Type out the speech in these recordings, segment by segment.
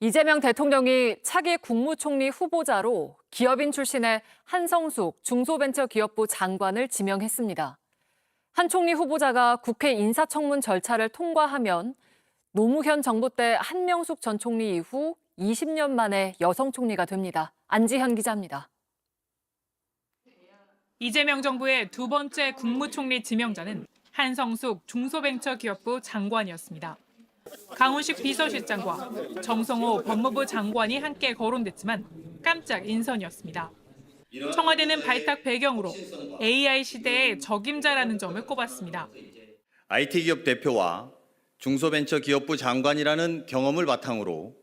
이재명 대통령이 차기 국무총리 후보자로 기업인 출신의 한성숙 중소벤처기업부 장관을 지명했습니다. 한 총리 후보자가 국회 인사청문 절차를 통과하면 노무현 정부 때 한명숙 전 총리 이후 20년 만에 여성 총리가 됩니다. 안지현 기자입니다. 이재명 정부의 두 번째 국무총리 지명자는 한성숙 중소벤처기업부 장관이었습니다. 강훈식 비서실장과 정성호 법무부 장관이 함께 거론됐지만 깜짝 인선이었습니다. 청와대는 발탁 배경으로 AI 시대의 적임자라는 점을 꼽았습니다. IT 기업 대표와 중소벤처기업부 장관이라는 경험을 바탕으로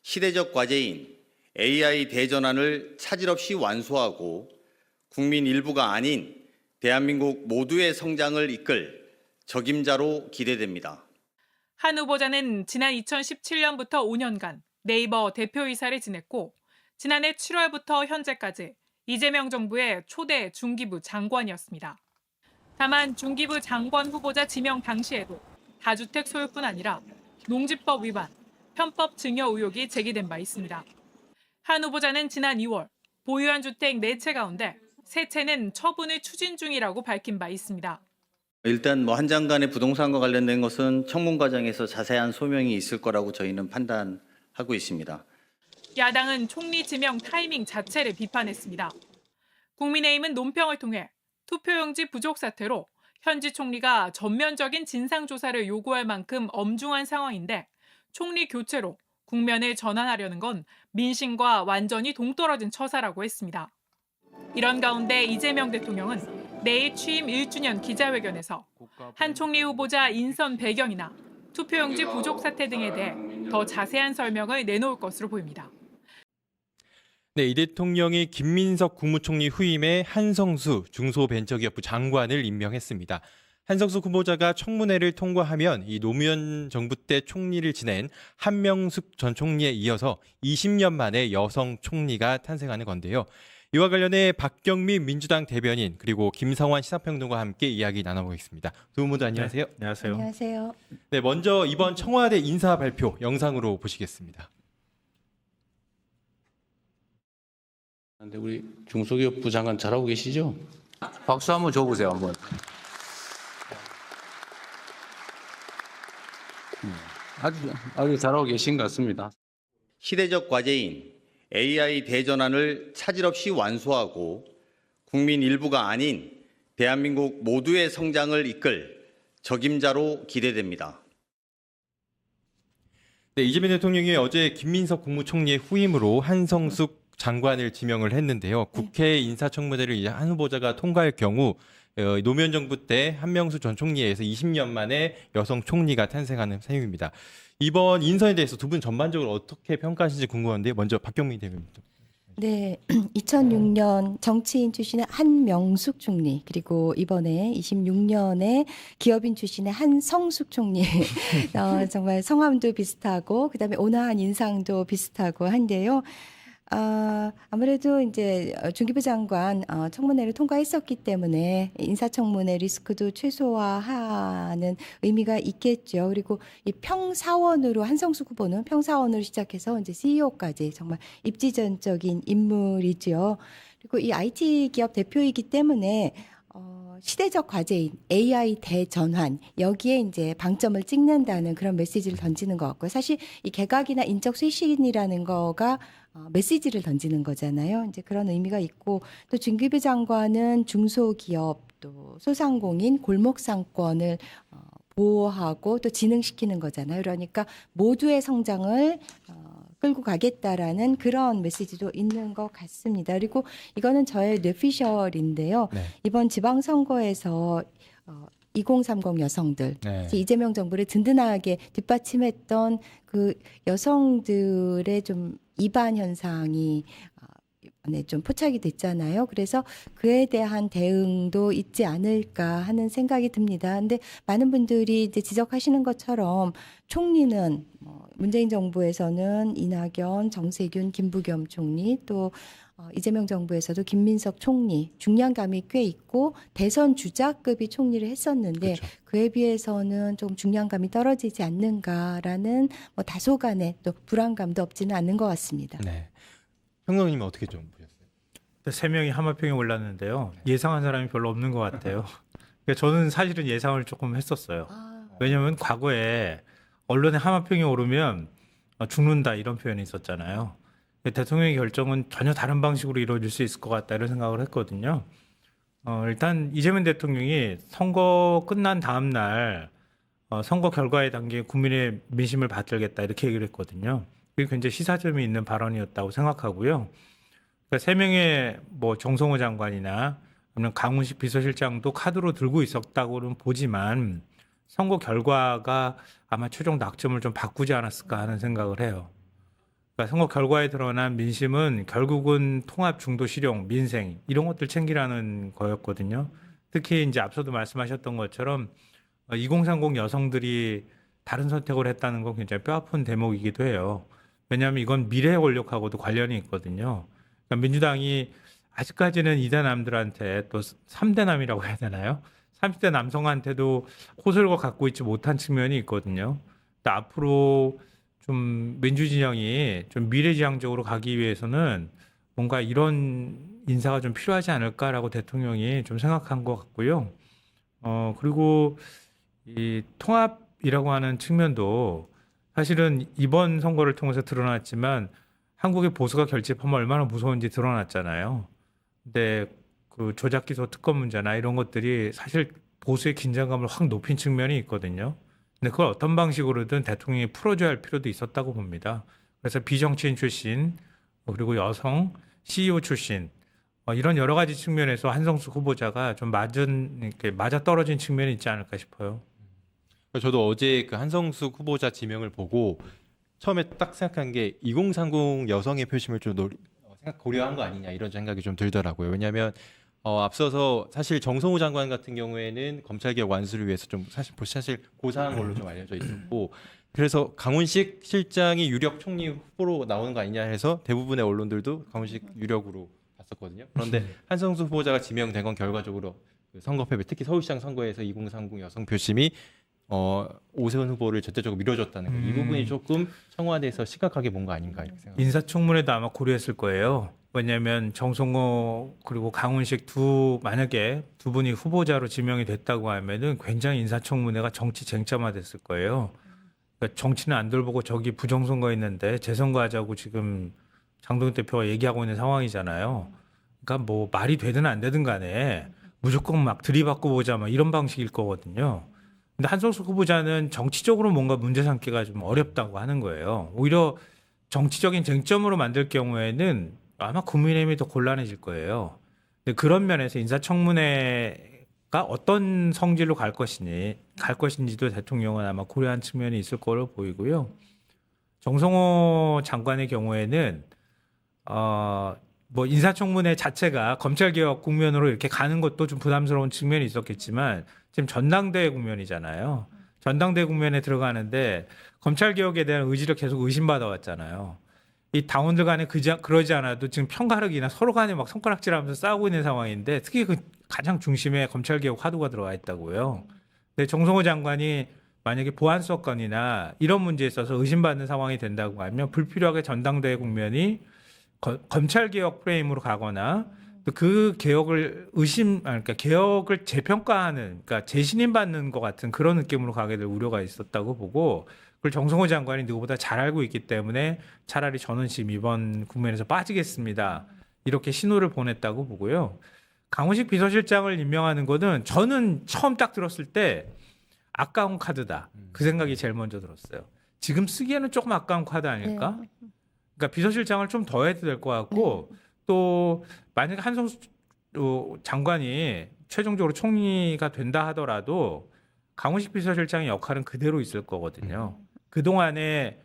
시대적 과제인 AI 대전환을 차질 없이 완수하고 국민 일부가 아닌 대한민국 모두의 성장을 이끌 적임자로 기대됩니다. 한 후보자는 지난 2017년부터 5년간 네이버 대표이사를 지냈고 지난해 7월부터 현재까지 이재명 정부의 초대 중기부 장관이었습니다. 다만 중기부 장관 후보자 지명 당시에도 다주택 소유뿐 아니라 농지법 위반, 편법 증여 의혹이 제기된 바 있습니다. 한 후보자는 지난 2월 보유한 주택 4채 가운데 3채는 처분을 추진 중이라고 밝힌 바 있습니다. 일단 한 장관의 부동산과 관련된 것은 청문 과정에서 자세한 소명이 있을 거라고 저희는 판단하고 있습니다. 야당은 총리 지명 타이밍 자체를 비판했습니다. 국민의힘은 논평을 통해 투표용지 부족 사태로 현지 총리가 전면적인 진상조사를 요구할 만큼 엄중한 상황인데 총리 교체로 국면을 전환하려는 건 민심과 완전히 동떨어진 처사라고 했습니다. 이런 가운데 이재명 대통령은 내일 취임 1주년 기자회견에서 한 총리 후보자 인선 배경이나 투표용지 부족 사태 등에 대해 더 자세한 설명을 내놓을 것으로 보입니다. 네, 이 대통령이 김민석 국무총리 후임에 한성수 중소벤처기업부 장관을 임명했습니다. 한성수 후보자가 청문회를 통과하면 이 노무현 정부 때 총리를 지낸 한명숙 전 총리에 이어서 20년 만에 여성 총리가 탄생하는 건데요. 이와 관련해 박경민 민주당 대변인 그리고 김성환 시사평론가와 함께 이야기 나눠보겠습니다. 두 분 모두 안녕하세요. 네, 안녕하세요. 안녕하세요. 네, 먼저 이번 청와대 인사 발표 영상으로 보시겠습니다. 근데 우리 중소기업부 장관 잘하고 계시죠? 박수 한번 줘보세요, 한번. 아주 잘하고 계신 것 같습니다. 시대적 과제인 AI 대전환을 차질 없이 완수하고 국민 일부가 아닌 대한민국 모두의 성장을 이끌 적임자로 기대됩니다. 네, 이재명 대통령이 어제 김민석 국무총리의 후임으로 한성숙 장관을 지명을 했는데요. 국회 인사청문회를 이제 한 후보자가 통과할 경우 노무현 정부 때 한명숙 전 총리에 의해서 20년 만에 여성 총리가 탄생하는 셈입니다. 이번 인선에 대해서 두 분 전반적으로 어떻게 평가하시는지 궁금한데 먼저 박경민 대변인. 네, 2006년 정치인 출신의 한명숙 총리, 그리고 이번에 26년에 기업인 출신의 한성숙 총리. 정말 성함도 비슷하고 그다음에 온화한 인상도 비슷하고 한데요. 아무래도 이제 중기부 장관 청문회를 통과했었기 때문에 인사청문회 리스크도 최소화하는 의미가 있겠죠. 그리고 이 평사원으로 한성숙 후보는 평사원으로 시작해서 이제 CEO까지 정말 입지전적인 인물이죠. 그리고 이 IT 기업 대표이기 때문에 시대적 과제인 AI 대전환, 여기에 이제 방점을 찍는다는 그런 메시지를 던지는 것 같고요. 사실 이 개각이나 인적 쇄신이라는 거가 메시지를 던지는 거잖아요. 이제 그런 의미가 있고, 또 중기부 장관은 중소기업 또 소상공인 골목 상권을 보호하고 또 진흥시키는 거잖아요. 그러니까 모두의 성장을 끌고 가겠다라는 그런 메시지도 있는 것 같습니다. 그리고 이거는 저의 뇌피셜인데요. 네. 이번 지방선거에서 2030 여성들, 네. 이재명 정부를 든든하게 뒷받침했던 그 여성들의 좀 이반 현상이 좀 포착이 됐잖아요. 그래서 그에 대한 대응도 있지 않을까 하는 생각이 듭니다. 근데 많은 분들이 이제 지적하시는 것처럼 총리는 문재인 정부에서는 이낙연, 정세균, 김부겸 총리, 또 이재명 정부에서도 김민석 총리 중량감이 꽤 있고 대선 주자급이 총리를 했었는데 그렇죠. 그에 비해서는 좀 중량감이 떨어지지 않는가라는 뭐 다소간의 또 불안감도 없지는 않는 것 같습니다. 네. 평론님 어떻게 좀 보셨어요? 세 명이 하마평에 올랐는데요. 예상한 사람이 별로 없는 것 같아요. 그러니까 저는 사실은 예상을 조금 했었어요. 왜냐하면 과거에 언론에 하마평이 오르면 죽는다 이런 표현이 있었잖아요. 대통령의 결정은 전혀 다른 방식으로 이루어질 수 있을 것 같다 이런 생각을 했거든요. 일단 이재명 대통령이 선거 끝난 다음 날 선거 결과에 담긴 국민의 민심을 받들겠다 이렇게 얘기를 했거든요. 그게 굉장히 시사점이 있는 발언이었다고 생각하고요. 그러니까 세 명의 뭐 정성호 장관이나 아니면 강훈식 비서실장도 카드로 들고 있었다고는 보지만 선거 결과가 아마 최종 낙점을 좀 바꾸지 않았을까 하는 생각을 해요. 그러니까 선거 결과에 드러난 민심은 결국은 통합, 중도, 실용, 민생 이런 것들 챙기라는 거였거든요. 특히 이제 앞서도 말씀하셨던 것처럼 2030 여성들이 다른 선택을 했다는 건 굉장히 뼈아픈 대목이기도 해요. 왜냐하면 이건 미래 권력하고도 관련이 있거든요. 그러니까 민주당이 아직까지는 2대 남들한테 또 3대 남이라고 해야 되나요? 30대 남성한테도 호소력을 갖고 있지 못한 측면이 있거든요. 앞으로 좀 민주진영이 좀 미래지향적으로 가기 위해서는 뭔가 이런 인사가 좀 필요하지 않을까라고 대통령이 좀 생각한 것 같고요. 그리고 이 통합이라고 하는 측면도 사실은 이번 선거를 통해서 드러났지만 한국의 보수가 결집하면 얼마나 무서운지 드러났잖아요. 근데 그 조작기소 특검 문제나 이런 것들이 사실 보수의 긴장감을 확 높인 측면이 있거든요. 근데 그걸 어떤 방식으로든 대통령이 풀어줘야 할 필요도 있었다고 봅니다. 그래서 비정치인 출신 그리고 여성 CEO 출신 이런 여러 가지 측면에서 한성숙 후보자가 좀 맞아 떨어진 측면이 있지 않을까 싶어요. 저도 어제 그 한성숙 후보자 지명을 보고 처음에 딱 생각한 게 2030 여성의 표심을 좀 고려한 거 아니냐 이런 생각이 좀 들더라고요. 왜냐하면 앞서서 사실 정성호 장관 같은 경우에는 검찰개혁 완수를 위해서 좀 사실 고사한 걸로 좀 알려져 있었고 그래서 강훈식 실장이 유력 총리 후보로 나오는 거 아니냐 해서 대부분의 언론들도 강훈식 유력으로 봤었거든요. 그런데 한성숙 후보자가 지명된 건 결과적으로 그 선거 패배, 특히 서울시장 선거에서 2030 여성 표심이 오세훈 후보를 절대적으로 밀어줬다는 거. 이 부분이 조금 청와대에서 심각하게 본 거 아닌가 이렇게 생각합니다. 인사청문회도 아마 고려했을 거예요. 왜냐하면 정성호 그리고 강훈식 만약에 두 분이 후보자로 지명이 됐다고 하면은 굉장히 인사청문회가 정치 쟁점화됐을 거예요. 그러니까 정치는 안 돌보고 저기 부정선거 있는데 재선거하자고 지금 장동혁 대표가 얘기하고 있는 상황이잖아요. 그러니까 뭐 말이 되든 안 되든 간에 무조건 막 들이받고 보자 막 이런 방식일 거거든요. 근데 한성숙 후보자는 정치적으로 뭔가 문제 삼기가 좀 어렵다고 하는 거예요. 오히려 정치적인 쟁점으로 만들 경우에는 아마 국민의힘이 더 곤란해질 거예요. 근데 그런 면에서 인사청문회가 어떤 성질로 갈 것인지도 대통령은 아마 고려한 측면이 있을 거로 보이고요. 정성호 장관의 경우에는 뭐 인사청문회 자체가 검찰개혁 국면으로 이렇게 가는 것도 좀 부담스러운 측면이 있었겠지만 지금 전당대회 국면이잖아요. 전당대회 국면에 들어가는데 검찰개혁에 대한 의지를 계속 의심받아 왔잖아요. 이 당원들 간에 그러지 않아도 지금 편가르기나 서로 간에 막 손가락질하면서 싸우고 있는 상황인데 특히 그 가장 중심에 검찰개혁 화두가 들어가 있다고요. 근데 정성호 장관이 만약에 보안수사건이나 이런 문제에 있어서 의심받는 상황이 된다고 하면 불필요하게 전당대회 국면이 검찰개혁 프레임으로 가거나 또 그 개혁을 그러니까 개혁을 재평가하는, 그러니까 재신임받는 것 같은 그런 느낌으로 가게 될 우려가 있었다고 보고, 그걸 정성호 장관이 누구보다 잘 알고 있기 때문에 차라리 저는 지금 이번 국면에서 빠지겠습니다, 이렇게 신호를 보냈다고 보고요. 강훈식 비서실장을 임명하는 거는 저는 처음 딱 들었을 때 아까운 카드다, 그 생각이 제일 먼저 들었어요. 지금 쓰기에는 조금 아까운 카드 아닐까? 네. 그러니까 비서실장을 좀 더 해도 될 것 같고, 또 만약에 한성수 장관이 최종적으로 총리가 된다 하더라도 강훈식 비서실장의 역할은 그대로 있을 거거든요. 그동안에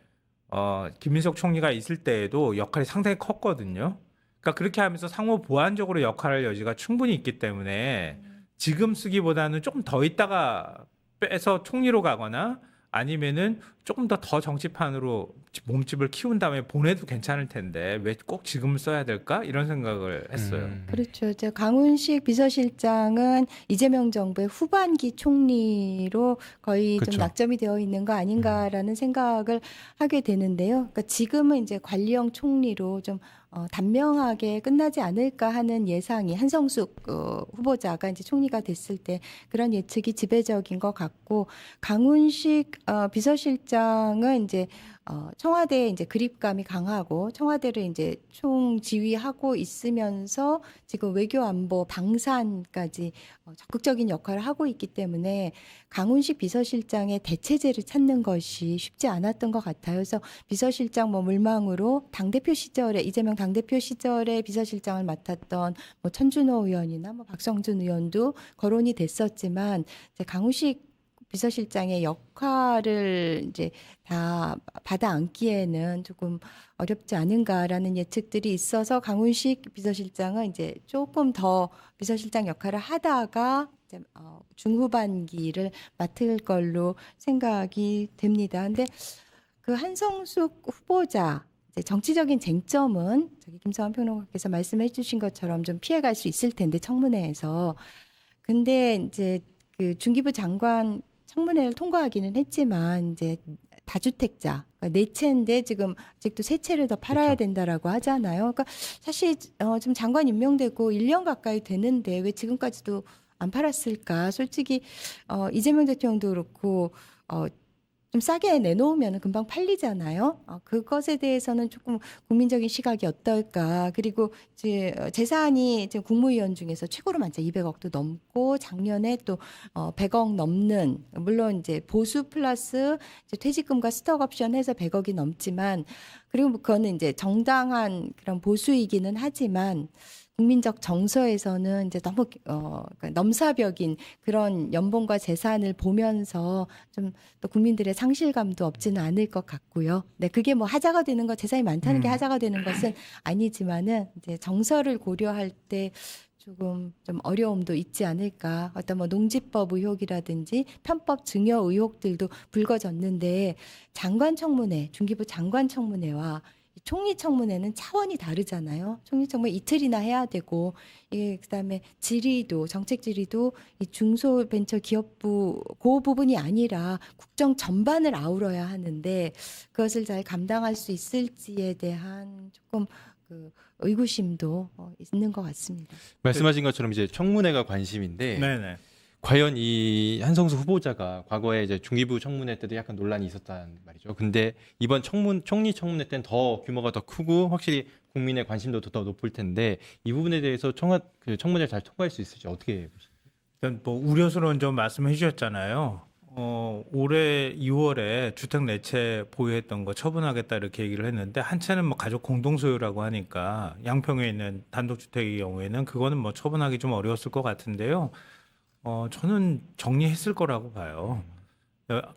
김민석 총리가 있을 때에도 역할이 상당히 컸거든요. 그러니까 그렇게 하면서 상호 보완적으로 역할할 여지가 충분히 있기 때문에 지금 쓰기보다는 조금 더 있다가 빼서 총리로 가거나 아니면은 조금 더 정치판으로 몸집을 키운 다음에 보내도 괜찮을 텐데 왜 꼭 지금 써야 될까? 이런 생각을 했어요. 그렇죠. 이제 강훈식 비서실장은 이재명 정부의 후반기 총리로 거의 그렇죠. 좀 낙점이 되어 있는 거 아닌가라는 생각을 하게 되는데요. 그러니까 지금은 이제 관리형 총리로 좀 단명하게 끝나지 않을까 하는 예상이 한성숙 후보자가 이제 총리가 됐을 때 그런 예측이 지배적인 것 같고 강훈식 비서실장은 이제 청와대에 이제 그립감이 강하고 청와대를 이제 총지휘하고 있으면서 지금 외교안보 방산까지 적극적인 역할을 하고 있기 때문에 강훈식 비서실장의 대체제를 찾는 것이 쉽지 않았던 것 같아요. 그래서 비서실장 물망으로 당대표 시절에 이재명 당대표 시절에 비서실장을 맡았던 천준호 의원이나 박성준 의원도 거론이 됐었지만 이제 강훈식 비서실장의 역할을 이제 다 받아 안기에는 조금 어렵지 않은가라는 예측들이 있어서 강훈식 비서실장은 이제 조금 더 비서실장 역할을 하다가 이제 중후반기를 맡을 걸로 생각이 됩니다. 근데 그 한성숙 후보자 이제 정치적인 쟁점은 저기 김성환 평론가께서 말씀해 주신 것처럼 좀 피해갈 수 있을 텐데 청문회에서 근데 이제 그 중기부 장관 청문회를 통과하기는 했지만 이제 다주택자 그러니까 네 채인데 지금 아직도 세 채를 더 팔아야 된다라고 하잖아요. 그러니까 사실 지금 장관 임명되고 1년 가까이 되는데 왜 지금까지도 안 팔았을까? 솔직히 이재명 대통령도 그렇고 좀 싸게 내놓으면 금방 팔리잖아요. 그것에 대해서는 조금 국민적인 시각이 어떨까. 그리고 이제 재산이 지금 국무위원 중에서 최고로 많죠. 200억도 넘고 작년에 또 100억 넘는 물론 이제 보수 플러스 이제 퇴직금과 스톡옵션 해서 100억이 넘지만 그리고 그거는 이제 정당한 그런 보수이기는 하지만 국민적 정서에서는 이제 너무 그러니까 넘사벽인 그런 연봉과 재산을 보면서 좀 또 국민들의 상실감도 없지는 않을 것 같고요. 네, 그게 하자가 되는 것, 재산이 많다는 게 하자가 되는 것은 아니지만은 이제 정서를 고려할 때 조금 좀 어려움도 있지 않을까. 어떤 농지법 의혹이라든지 편법 증여 의혹들도 불거졌는데 장관 청문회, 중기부 장관 청문회와 총리 청문회는 차원이 다르잖아요. 총리 청문회 이틀이나 해야 되고, 그다음에 질의도 정책 질의도 이 중소벤처기업부 그 부분이 아니라 국정 전반을 아우러야 하는데 그것을 잘 감당할 수 있을지에 대한 조금 그 의구심도 있는 것 같습니다. 말씀하신 것처럼 이제 청문회가 관심인데 네네. 과연 이 한성수 후보자가 과거에 이제 중기부 청문회 때도 약간 논란이 있었단 말이죠. 근데 이번 총리 청문회 때는 더 규모가 더 크고 확실히 국민의 관심도 더 높을 텐데 이 부분에 대해서 청문회를 잘 통과할 수 있을지 어떻게 보십니까? 일단 우려스러운 점 말씀해 주셨잖아요. 올해 2월에 주택 4채 보유했던 거 처분하겠다 이렇게 얘기를 했는데 한 채는 가족 공동 소유라고 하니까 양평에 있는 단독주택의 경우에는 그거는 처분하기 좀 어려웠을 것 같은데요. 저는 정리했을 거라고 봐요.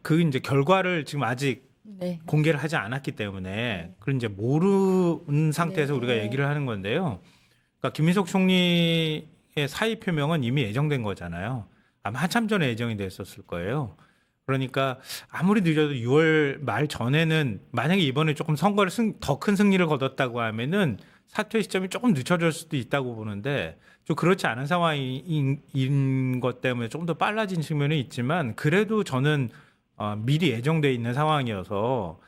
그 이제 결과를 지금 아직 네. 공개를 하지 않았기 때문에 그런 이제 모르는 상태에서 네. 우리가 얘기를 하는 건데요. 그러니까 김민석 총리의 사의 표명은 이미 예정된 거잖아요. 아마 한참 전에 예정이 됐었을 거예요. 그러니까 아무리 늦어도 6월 말 전에는 만약에 이번에 조금 선거를 더 큰 승리를 거뒀다고 하면은 사퇴 시점이 조금 늦춰질 수도 있다고 보는데 좀 그렇지 않은 상황인 것 때문에 조금 더 빨라진 측면이 있지만 그래도 저는 미리 예정돼 있는 상황이어서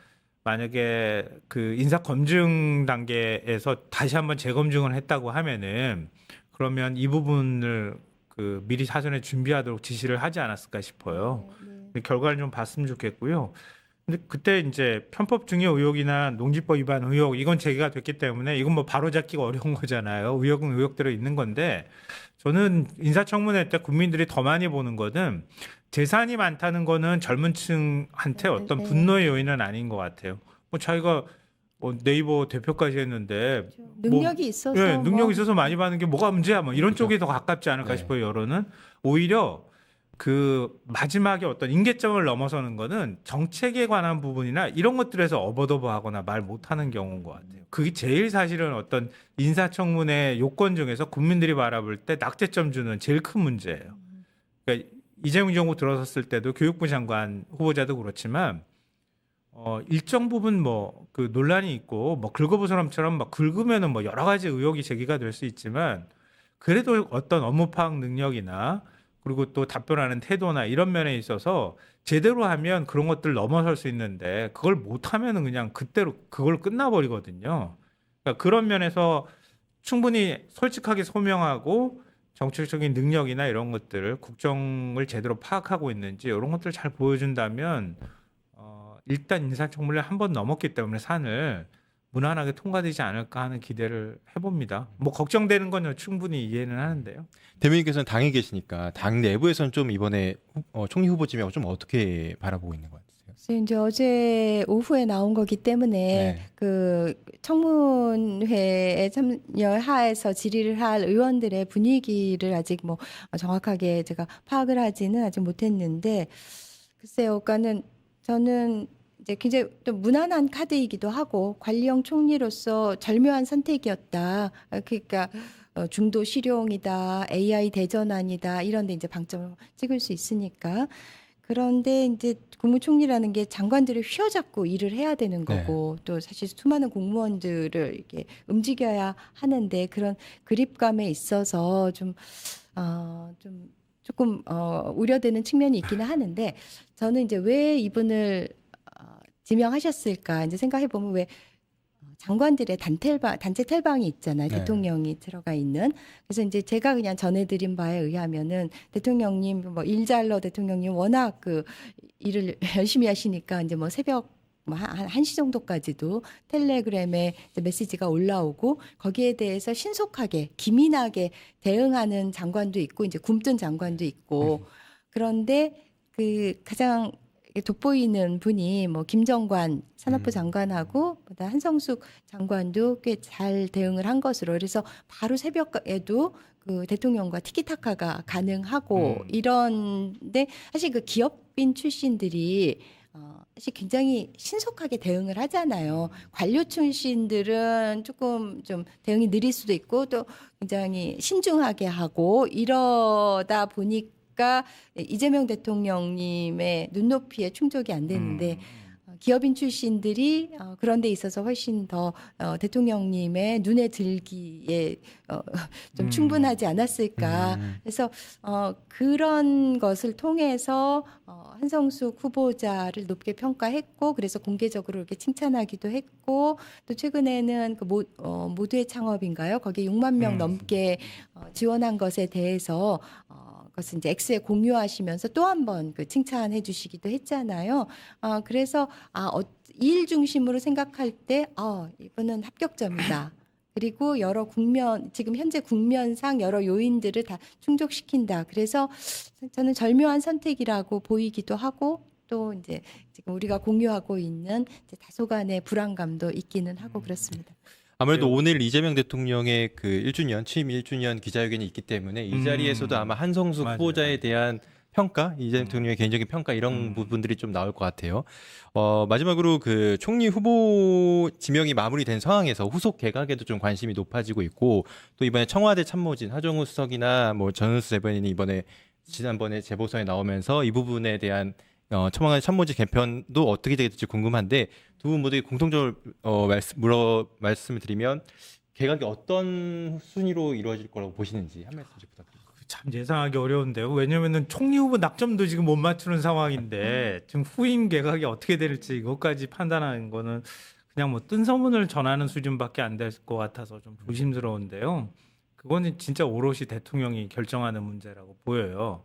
만약에 그 인사 검증 단계에서 다시 한번 재검증을 했다고 하면은 그러면 이 부분을 그 미리 사전에 준비하도록 지시를 하지 않았을까 싶어요. 근데 결과를 좀 봤으면 좋겠고요. 근데 그때 이제 편법 증여 의혹이나 농지법 위반 의혹 이건 제기가 됐기 때문에 이건 바로잡기가 어려운 거잖아요. 의혹은 의혹대로 있는 건데 저는 인사청문회 때 국민들이 더 많이 보는 거는 재산이 많다는 거는 젊은 층한테 어떤 분노의 요인은 아닌 것 같아요. 자기가 네이버 대표까지 했는데 능력이 있어서 네, 능력이 있어서 많이 받는 게 뭐가 문제야? 이런 쪽이 더 가깝지 않을까 네. 싶어요. 여론은 오히려 그 마지막에 어떤 임계점을 넘어서는 거는 정책에 관한 부분이나 이런 것들에서 어버더버하거나 말 못하는 경우인 것 같아요. 그게 제일 사실은 어떤 인사청문회 요건 중에서 국민들이 바라볼 때 낙제점 주는 제일 큰 문제예요. 그러니까 이재명 정부 들어섰을 때도 교육부 장관 후보자도 그렇지만 일정 부분 뭐 그 논란이 있고 뭐 긁어본 사람처럼 막 긁으면은 뭐 여러 가지 의혹이 제기가 될 수 있지만 그래도 어떤 업무 파악 능력이나 그리고 또 답변하는 태도나 이런 면에 있어서 제대로 하면 그런 것들 넘어설 수 있는데 그걸 못하면은 그냥 그때로 그걸 끝나버리거든요. 그러니까 그런 면에서 충분히 솔직하게 소명하고 정책적인 능력이나 이런 것들을 국정을 제대로 파악하고 있는지 이런 것들을 잘 보여준다면 일단 인사청문회를 한 번 넘었기 때문에 산을 무난하게 통과되지 않을까 하는 기대를 해봅니다. 뭐 걱정되는 건 충분히 이해는 하는데요. 대변인께서는 당에 계시니까 당 내부에서는 좀 이번에 총리 후보 지명 좀 어떻게 바라보고 있는 것 같으세요? 그래서 이제 어제 오후에 나온 거기 때문에 네. 그 청문회에 참여하에서 질의를 할 의원들의 분위기를 아직 뭐 정확하게 제가 파악을 하지는 아직 못했는데 글쎄요, 그러니까는 저는 이제 굉장히 또 무난한 카드이기도 하고 관리형 총리로서 절묘한 선택이었다. 그러니까 중도 실용이다, AI 대전환이다 이런 데 이제 방점을 찍을 수 있으니까. 그런데 이제 국무총리라는 게 장관들을 휘어잡고 일을 해야 되는 거고 또 사실 수많은 공무원들을 이렇게 움직여야 하는데 그런 그립감에 있어서 좀 조금 우려되는 측면이 있기는 하는데 저는 이제 왜 이분을 지명하셨을까 이제 생각해 보면 왜 장관들의 단체 텔방이 있잖아요. 네. 대통령이 들어가 있는. 그래서 이제 제가 그냥 전해드린 바에 의하면은 대통령님 뭐 일잘러 대통령님 워낙 그 일을 열심히 하시니까 이제 뭐 새벽 한 1시 정도까지도 텔레그램에 이제 메시지가 올라오고 거기에 대해서 신속하게 기민하게 대응하는 장관도 있고 이제 굼뜬 장관도 있고 그런데 그 가장 돋보이는 분이 뭐 김정관 산업부 장관하고 보다 한성숙 장관도 꽤 잘 대응을 한 것으로 그래서 바로 새벽에도 그 대통령과 티키타카가 가능하고 이런데 사실 그 기업인 출신들이 사실 굉장히 신속하게 대응을 하잖아요. 관료 출신들은 조금 좀 대응이 느릴 수도 있고 또 굉장히 신중하게 하고 이러다 보니까 이재명 대통령님의 눈높이에 충족이 안 되는데 기업인 출신들이 그런 데 있어서 훨씬 더 대통령님의 눈에 들기에 좀 충분하지 않았을까. 그래서 그런 것을 통해서 한성숙 후보자를 높게 평가했고 그래서 공개적으로 이렇게 칭찬하기도 했고 또 최근에는 그 모두의 창업인가요? 거기에 6만 명 넘게 지원한 것에 대해서 그것을 이제 X에 공유하시면서 또 한 번 그 칭찬해 주시기도 했잖아요. 그래서 일 중심으로 생각할 때 이분은 합격점이다. 그리고 여러 지금 현재 국면상 여러 요인들을 다 충족시킨다. 그래서 저는 절묘한 선택이라고 보이기도 하고 또 이제 지금 우리가 공유하고 있는 이제 다소간의 불안감도 있기는 하고 그렇습니다. 아무래도 오늘 이재명 대통령의 그 1주년 취임 1주년 기자회견이 있기 때문에 이 자리에서도 아마 한성숙 맞아요. 후보자에 대한 평가, 이재명 대통령의 개인적인 평가 이런 부분들이 좀 나올 것 같아요. 마지막으로 그 총리 후보 지명이 마무리된 상황에서 후속 개각에도 좀 관심이 높아지고 있고 또 이번에 청와대 참모진 하정우 수석이나 뭐 전은수 대변인이 지난번에 재보선에 나오면서 이 부분에 대한 청와대 참모진 개편도 어떻게 되겠을지 궁금한데 두 분 모두 공통적으로 말씀을 드리면 개각이 어떤 순위로 이루어질 거라고 보시는지 한 말씀씩 부탁드립니다. 참 예상하기 어려운데요. 왜냐하면 총리 후보 낙점도 지금 못 맞추는 상황인데 지금 후임 개각이 어떻게 될지 이것까지 판단하는 거는 그냥 뭐 뜬 소문을 전하는 수준밖에 안 될 것 같아서 좀 조심스러운데요. 그거는 진짜 오롯이 대통령이 결정하는 문제라고 보여요.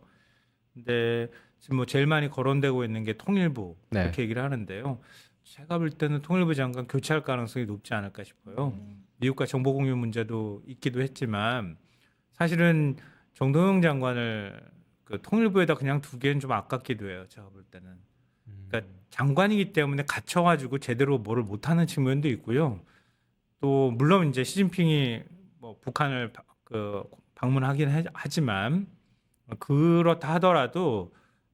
근데 지금 뭐 제일 많이 거론되고 있는 게 통일부 네. 이렇게 얘기를 하는데요. 제가 볼 때는 통일부 장관 교체할 가능성이 높지 않을까 싶어요. 미국과 정보 공유 문제도 있기도 했지만 사실은 정동영 장관을 그 통일부에다 그냥 두기엔 좀 아깝기도 해요. 제가 볼 때는. 그러니까 장관이기 때문에 갇혀가지고 제대로 뭐를 못하는 측면도 있고요. 또 물론 이제 시진핑이 뭐 북한을 방문하긴 하지만 그렇다 하더라도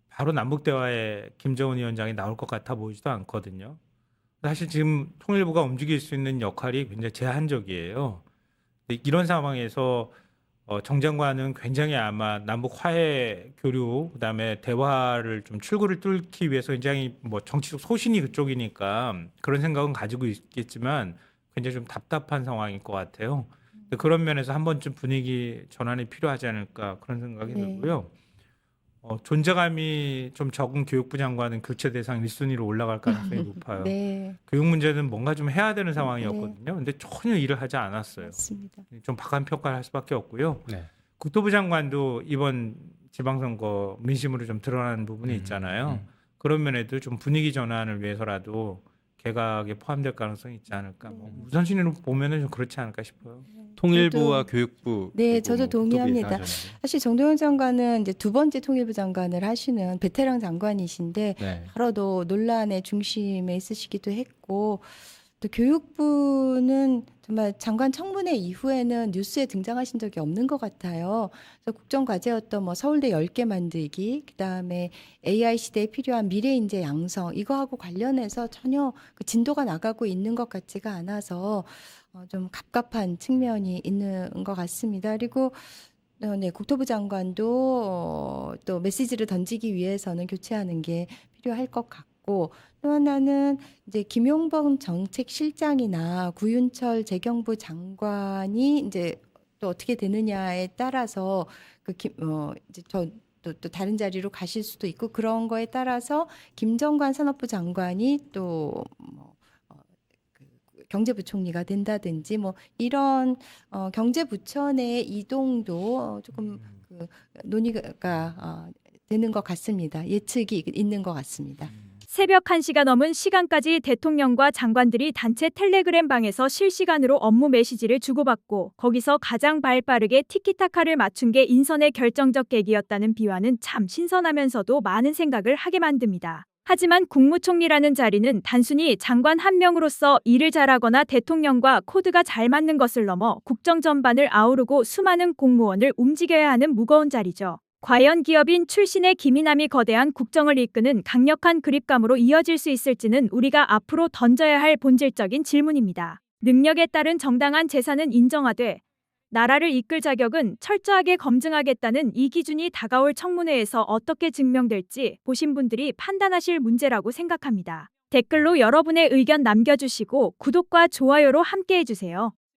바로 남북 대화에 김정은 위원장이 나올 것 같아 보이지도 않거든요. 사실 지금 통일부가 움직일 수 있는 역할이 굉장히 제한적이에요. 이런 상황에서 정 장관은 굉장히 아마 남북 화해 교류 그다음에 대화를 좀 출구를 뚫기 위해서 굉장히 뭐 정치적 소신이 그쪽이니까 그런 생각은 가지고 있겠지만 굉장히 좀 답답한 상황일 것 같아요. 근데 그런 면에서 한 번쯤 분위기 전환이 필요하지 않을까 그런 생각이 네. 들고요. 존재감이 좀 적은 교육부 장관은 교체 대상 1순위로 올라갈 가능성이 높아요. 네, 교육 문제는 뭔가 좀 해야 되는 상황이었거든요. 근데 전혀 일을 하지 않았어요. 맞습니다. 좀 박한 평가를 할 수밖에 없고요. 네. 국토부 장관도 이번 지방선거 민심으로 좀 드러난 부분이 있잖아요. 그런 면에도 좀 분위기 전환을 위해서라도 개각에 포함될 가능성이 있지 않을까. 뭐 우선순위로 보면은 좀 그렇지 않을까 싶어요. 통일부와 저도- 교육부 네, 그리고 저도 뭐 국토부 동의합니다. 예상하셨는데. 사실 정동영 장관은 이제 두 번째 통일부 장관을 하시는 베테랑 장관이신데 네. 바로도 논란의 중심에 있으시기도 했고 또 교육부는 정말 장관 청문회 이후에는 뉴스에 등장하신 적이 없는 것 같아요. 그래서 국정 과제였던 뭐 서울대 10개 만들기, 그다음에 AI 시대에 필요한 미래 인재 양성 이거하고 관련해서 전혀 그 진도가 나가고 있는 것 같지가 않아서 좀 갑갑한 측면이 있는 것 같습니다. 그리고 네, 국토부 장관도 또 메시지를 던지기 위해서는 교체하는 게 필요할 것 같고 또 하나는 이제 김용범 정책실장이나 구윤철 재경부 장관이 이제 또 어떻게 되느냐에 따라서 이제 또 다른 자리로 가실 수도 있고 그런 거에 따라서 김정관 산업부 장관이 또 경제부총리가 된다든지 뭐 이런 경제부처 내 이동도 조금 그 논의가 되는 것 같습니다. 예측이 있는 것 같습니다. 새벽 1시가 넘은 시간까지 대통령과 장관들이 단체 텔레그램 방에서 실시간으로 업무 메시지를 주고받고 거기서 가장 발빠르게 티키타카를 맞춘 게 인선의 결정적 계기였다는 비화는 참 신선하면서도 많은 생각을 하게 만듭니다. 하지만 국무총리라는 자리는 단순히 장관 한 명으로서 일을 잘하거나 대통령과 코드가 잘 맞는 것을 넘어 국정 전반을 아우르고 수많은 공무원을 움직여야 하는 무거운 자리죠. 과연 기업인 출신의 김이남이 거대한 국정을 이끄는 강력한 그립감으로 이어질 수 있을지는 우리가 앞으로 던져야 할 본질적인 질문입니다. 능력에 따른 정당한 재산은 인정하되 나라를 이끌 자격은 철저하게 검증하겠다는 이 기준이 다가올 청문회에서 어떻게 증명될지 보신 분들이 판단하실 문제라고 생각합니다. 댓글로 여러분의 의견 남겨주시고 구독과 좋아요로 함께해주세요.